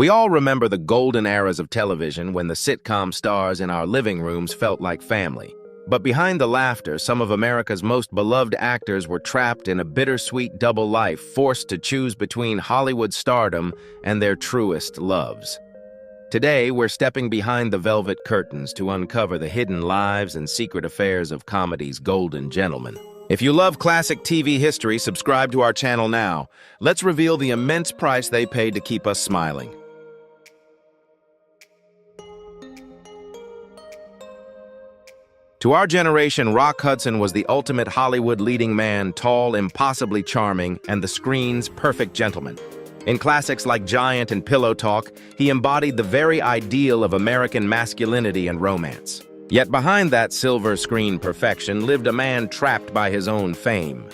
We all remember the golden eras of television when the sitcom stars in our living rooms felt like family. But behind the laughter, some of America's most beloved actors were trapped in a bittersweet double life, forced to choose between Hollywood stardom and their truest loves. Today, we're stepping behind the velvet curtains to uncover the hidden lives and secret affairs of comedy's golden gentlemen. If you love classic TV history, subscribe to our channel now. Let's reveal the immense price they paid to keep us smiling. To our generation, Rock Hudson was the ultimate Hollywood leading man, tall, impossibly charming, and the screen's perfect gentleman. In classics like Giant and Pillow Talk, he embodied the very ideal of American masculinity and romance. Yet behind that silver screen perfection lived a man trapped by his own fame.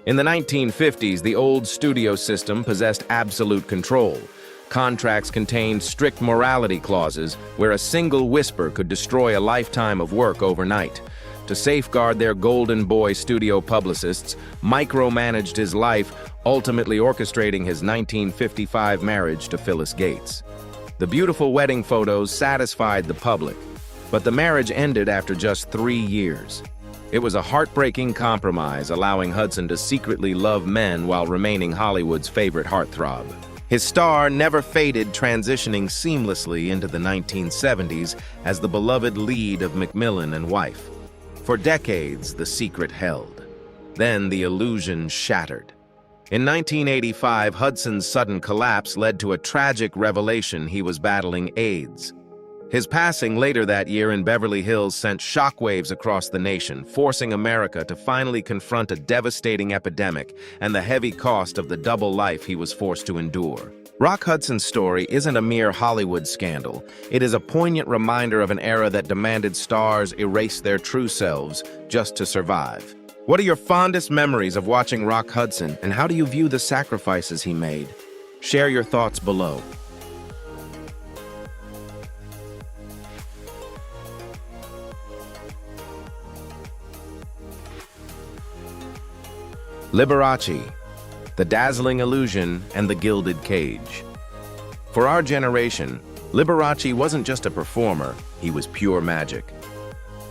In the 1950s, the old studio system possessed absolute control. Contracts contained strict morality clauses where a single whisper could destroy a lifetime of work overnight. To safeguard their golden boy studio publicists, micromanaged his life, ultimately orchestrating his 1955 marriage to Phyllis Gates. The beautiful wedding photos satisfied the public, but the marriage ended after just 3 years. It was a heartbreaking compromise, allowing Hudson to secretly love men while remaining Hollywood's favorite heartthrob. His star never faded, transitioning seamlessly into the 1970s as the beloved lead of Macmillan and Wife. For decades, the secret held. Then the illusion shattered. In 1985, Hudson's sudden collapse led to a tragic revelation: he was battling AIDS. His passing later that year in Beverly Hills sent shockwaves across the nation, forcing America to finally confront a devastating epidemic and the heavy cost of the double life he was forced to endure. Rock Hudson's story isn't a mere Hollywood scandal. It is a poignant reminder of an era that demanded stars erase their true selves just to survive. What are your fondest memories of watching Rock Hudson, and how do you view the sacrifices he made? Share your thoughts below. Liberace, the dazzling illusion and the gilded cage. For our generation, Liberace wasn't just a performer, he was pure magic.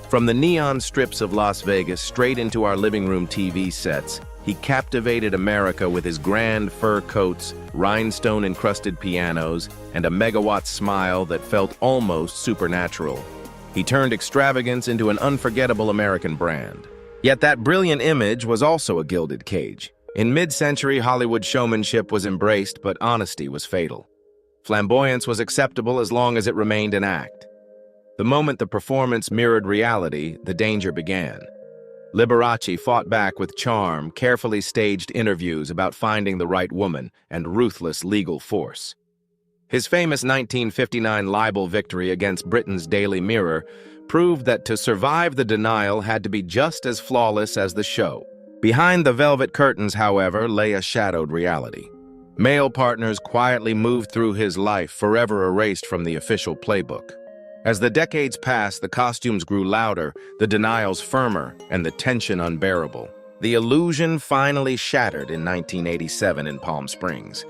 From the neon strips of Las Vegas straight into our living room TV sets, he captivated America with his grand fur coats, rhinestone-encrusted pianos, and a megawatt smile that felt almost supernatural. He turned extravagance into an unforgettable American brand. Yet that brilliant image was also a gilded cage. In mid-century, Hollywood showmanship was embraced, but honesty was fatal. Flamboyance was acceptable as long as it remained an act. The moment the performance mirrored reality, the danger began. Liberace fought back with charm, carefully staged interviews about finding the right woman, and ruthless legal force. His famous 1959 libel victory against Britain's Daily Mirror proved that to survive the denial had to be just as flawless as the show. Behind the velvet curtains, however, lay a shadowed reality. Male partners quietly moved through his life, forever erased from the official playbook. As the decades passed, the costumes grew louder, the denials firmer, and the tension unbearable. The illusion finally shattered in 1987 in Palm Springs.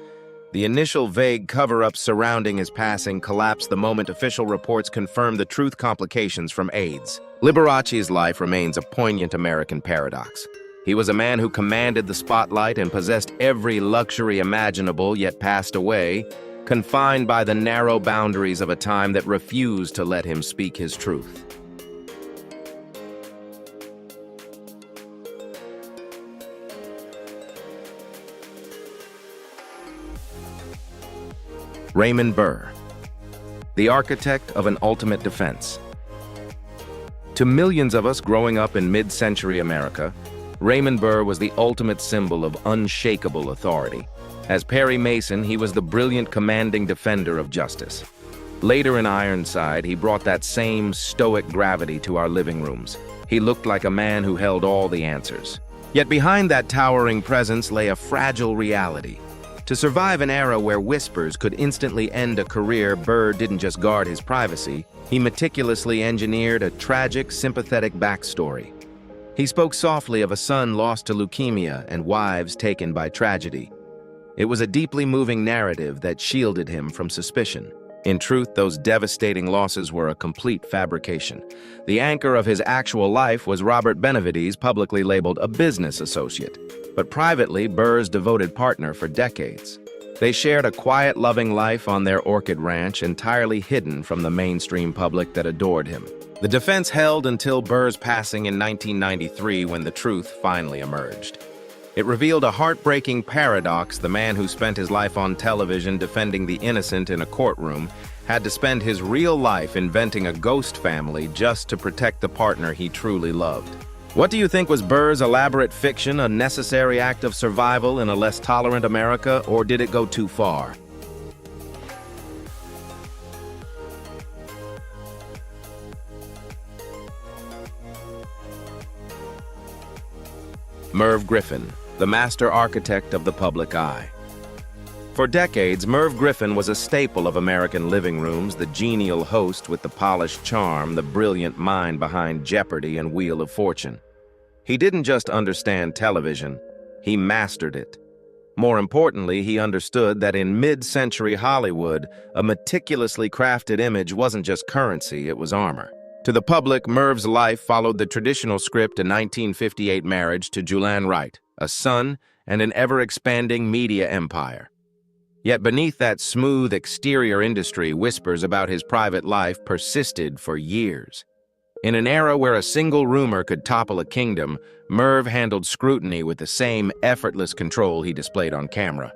The initial vague cover-up surrounding his passing collapsed the moment official reports confirmed the truth complications from AIDS. Liberace's life remains a poignant American paradox. He was a man who commanded the spotlight and possessed every luxury imaginable, yet passed away, confined by the narrow boundaries of a time that refused to let him speak his truth. Raymond Burr, the architect of an ultimate defense. To millions of us growing up in mid-century America, Raymond Burr was the ultimate symbol of unshakable authority. As Perry Mason, he was the brilliant commanding defender of justice. Later in Ironside, he brought that same stoic gravity to our living rooms. He looked like a man who held all the answers. Yet behind that towering presence lay a fragile reality. To survive an era where whispers could instantly end a career, Burr didn't just guard his privacy, he meticulously engineered a tragic, sympathetic backstory. He spoke softly of a son lost to leukemia and wives taken by tragedy. It was a deeply moving narrative that shielded him from suspicion. In truth, those devastating losses were a complete fabrication. The anchor of his actual life was Robert Benavides, publicly labeled a business associate, but privately Burr's devoted partner for decades. They shared a quiet, loving life on their orchid ranch, entirely hidden from the mainstream public that adored him. The defense held until Burr's passing in 1993, when the truth finally emerged. It revealed a heartbreaking paradox. The man who spent his life on television defending the innocent in a courtroom had to spend his real life inventing a ghost family just to protect the partner he truly loved. What do you think was Burr's elaborate fiction, a necessary act of survival in a less tolerant America, or did it go too far? Merv Griffin, the master architect of the public eye. For decades, Merv Griffin was a staple of American living rooms, the genial host with the polished charm, the brilliant mind behind Jeopardy and Wheel of Fortune. He didn't just understand television, he mastered it. More importantly, he understood that in mid-century Hollywood, a meticulously crafted image wasn't just currency, it was armor. To the public, Merv's life followed the traditional script: a 1958 marriage to Julianne Wright, a son, and an ever-expanding media empire. Yet beneath that smooth exterior industry, whispers about his private life persisted for years. In an era where a single rumor could topple a kingdom, Merv handled scrutiny with the same effortless control he displayed on camera.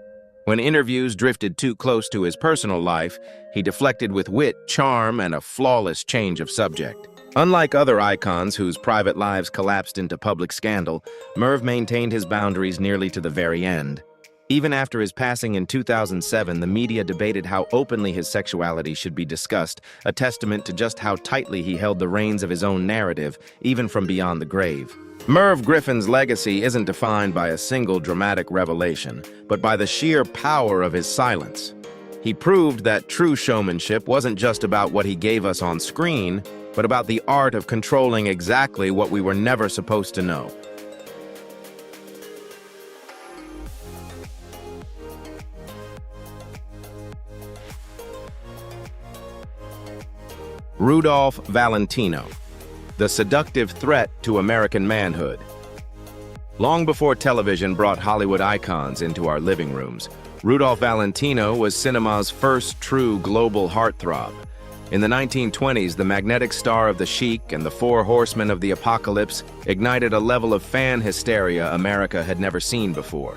When interviews drifted too close to his personal life, he deflected with wit, charm, and a flawless change of subject. Unlike other icons whose private lives collapsed into public scandal, Merv maintained his boundaries nearly to the very end. Even after his passing in 2007, the media debated how openly his sexuality should be discussed, a testament to just how tightly he held the reins of his own narrative, even from beyond the grave. Merv Griffin's legacy isn't defined by a single dramatic revelation, but by the sheer power of his silence. He proved that true showmanship wasn't just about what he gave us on screen, but about the art of controlling exactly what we were never supposed to know. Rudolph Valentino, the seductive threat to American manhood. Long before television brought Hollywood icons into our living rooms, Rudolph Valentino was cinema's first true global heartthrob. In the 1920s, the magnetic star of The Sheik and the Four Horsemen of the Apocalypse ignited a level of fan hysteria America had never seen before.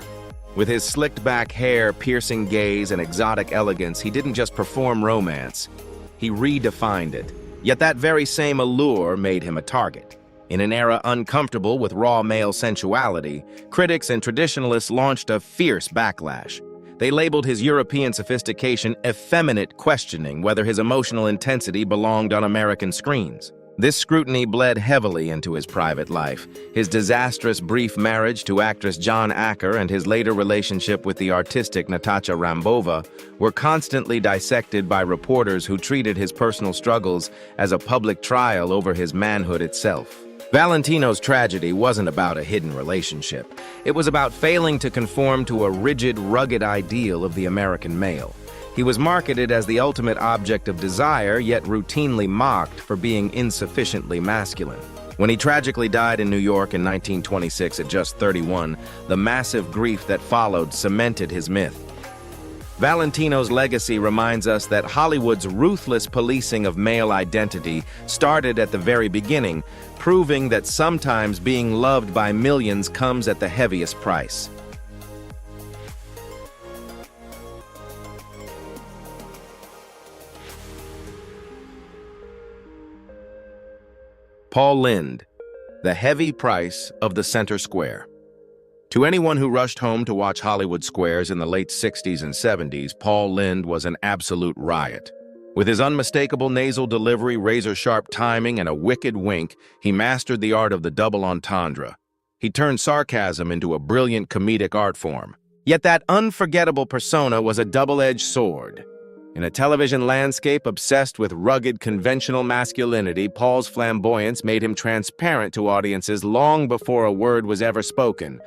With his slicked-back hair, piercing gaze, and exotic elegance, he didn't just perform romance, he redefined it. Yet that very same allure made him a target. In an era uncomfortable with raw male sensuality, critics and traditionalists launched a fierce backlash. They labeled his European sophistication effeminate, questioning whether his emotional intensity belonged on American screens. This scrutiny bled heavily into his private life. His disastrous brief marriage to actress John Acker and his later relationship with the artistic Natasha Rambova were constantly dissected by reporters who treated his personal struggles as a public trial over his manhood itself. Valentino's tragedy wasn't about a hidden relationship. It was about failing to conform to a rigid, rugged ideal of the American male. He was marketed as the ultimate object of desire, yet routinely mocked for being insufficiently masculine. When he tragically died in New York in 1926 at just 31, the massive grief that followed cemented his myth. Valentino's legacy reminds us that Hollywood's ruthless policing of male identity started at the very beginning, proving that sometimes being loved by millions comes at the heaviest price. Paul Lynde, the heavy price of the center square. To anyone who rushed home to watch Hollywood Squares in the late 60s and 70s, Paul Lynde was an absolute riot. With his unmistakable nasal delivery, razor-sharp timing, and a wicked wink, he mastered the art of the double entendre. He turned sarcasm into a brilliant comedic art form. Yet that unforgettable persona was a double-edged sword. In a television landscape obsessed with rugged, conventional masculinity, Paul's flamboyance made him transparent to audiences long before a word was ever spoken.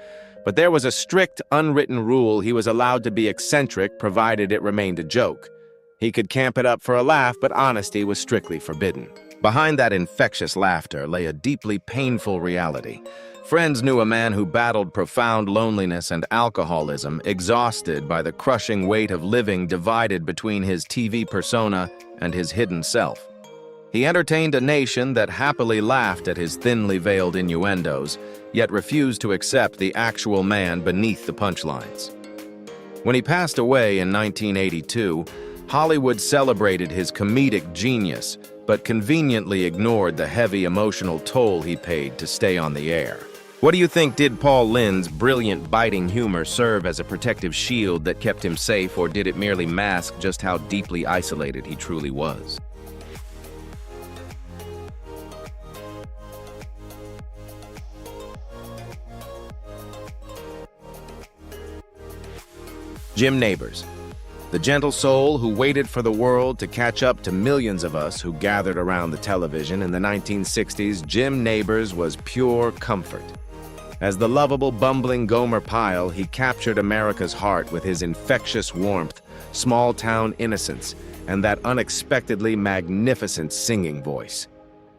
But there was a strict, unwritten rule: he was allowed to be eccentric, provided it remained a joke. He could camp it up for a laugh, but honesty was strictly forbidden. Behind that infectious laughter lay a deeply painful reality. Friends knew a man who battled profound loneliness and alcoholism, exhausted by the crushing weight of living divided between his TV persona and his hidden self. He entertained a nation that happily laughed at his thinly veiled innuendos, yet refused to accept the actual man beneath the punchlines. When he passed away in 1982, Hollywood celebrated his comedic genius, but conveniently ignored the heavy emotional toll he paid to stay on the air. What do you think? Did Paul Lynde's brilliant, biting humor serve as a protective shield that kept him safe, or did it merely mask just how deeply isolated he truly was? Jim Nabors, the gentle soul who waited for the world to catch up to millions of us who gathered around the television in the 1960s, Jim Nabors was pure comfort. As the lovable, bumbling Gomer Pyle, he captured America's heart with his infectious warmth, small-town innocence, and that unexpectedly magnificent singing voice.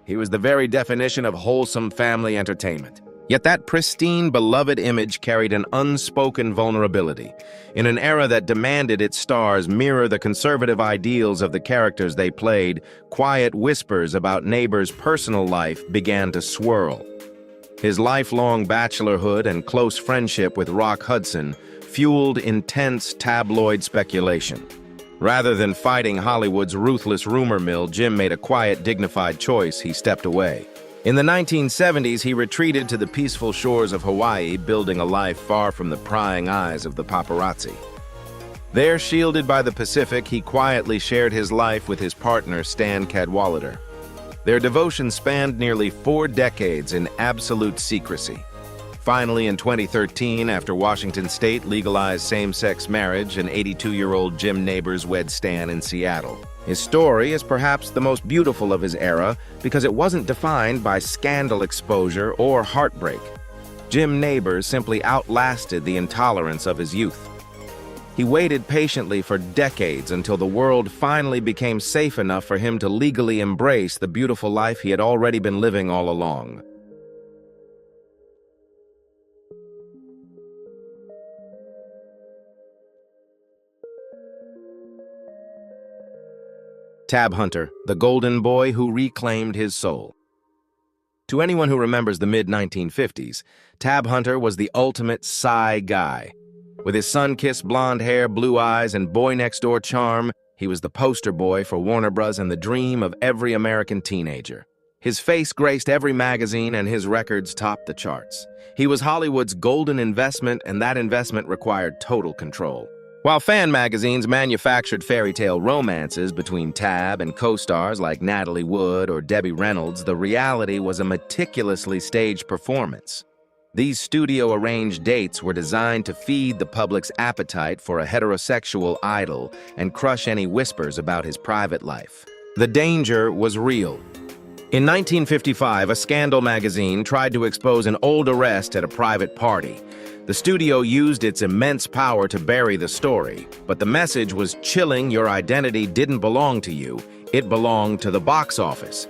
He was the very definition of wholesome family entertainment. Yet that pristine, beloved image carried an unspoken vulnerability. In an era that demanded its stars mirror the conservative ideals of the characters they played, quiet whispers about Nabors' personal life began to swirl. His lifelong bachelorhood and close friendship with Rock Hudson fueled intense tabloid speculation. Rather than fighting Hollywood's ruthless rumor mill, Jim made a quiet, dignified choice. He stepped away. In the 1970s, he retreated to the peaceful shores of Hawaii, building a life far from the prying eyes of the paparazzi. There, shielded by the Pacific, he quietly shared his life with his partner, Stan Cadwallader. Their devotion spanned nearly 4 decades in absolute secrecy. Finally, in 2013, after Washington state legalized same-sex marriage, an 82-year-old Jim Nabors wed Stan in Seattle. His story is perhaps the most beautiful of his era because it wasn't defined by scandal exposure or heartbreak. Jim Nabors simply outlasted the intolerance of his youth. He waited patiently for decades until the world finally became safe enough for him to legally embrace the beautiful life he had already been living all along. Tab Hunter, the golden boy who reclaimed his soul. To anyone who remembers the mid-1950s, Tab Hunter was the ultimate Psy guy. With his sun-kissed blonde hair, blue eyes, and boy-next-door charm, he was the poster boy for Warner Bros. And the dream of every American teenager. His face graced every magazine, and his records topped the charts. He was Hollywood's golden investment, and that investment required total control. While fan magazines manufactured fairy tale romances between Tab and co-stars like Natalie Wood or Debbie Reynolds, the reality was a meticulously staged performance. These studio-arranged dates were designed to feed the public's appetite for a heterosexual idol and crush any whispers about his private life. The danger was real. In 1955, a Scandal magazine tried to expose an old arrest at a private party. The studio used its immense power to bury the story, but the message was chilling: your identity didn't belong to you, it belonged to the box office.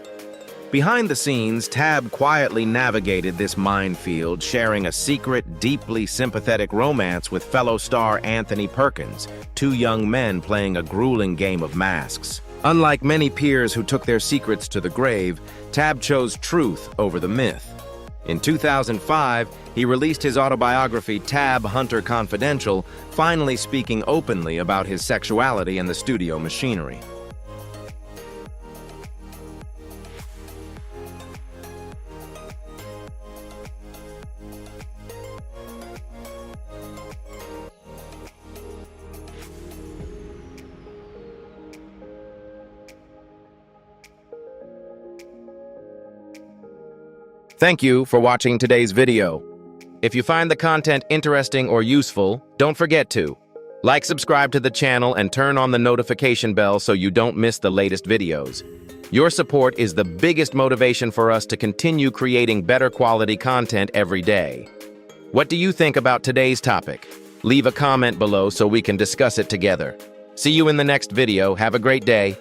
Behind the scenes, Tab quietly navigated this minefield, sharing a secret, deeply sympathetic romance with fellow star Anthony Perkins, 2 young men playing a grueling game of masks. Unlike many peers who took their secrets to the grave, Tab chose truth over the myth. In 2005, he released his autobiography, Tab Hunter Confidential, finally speaking openly about his sexuality and the studio machinery. Thank you for watching today's video. If you find the content interesting or useful, don't forget to like, subscribe to the channel, and turn on the notification bell so you don't miss the latest videos. Your support is the biggest motivation for us to continue creating better quality content every day. What do you think about today's topic? Leave a comment below so we can discuss it together. See you in the next video. Have a great day.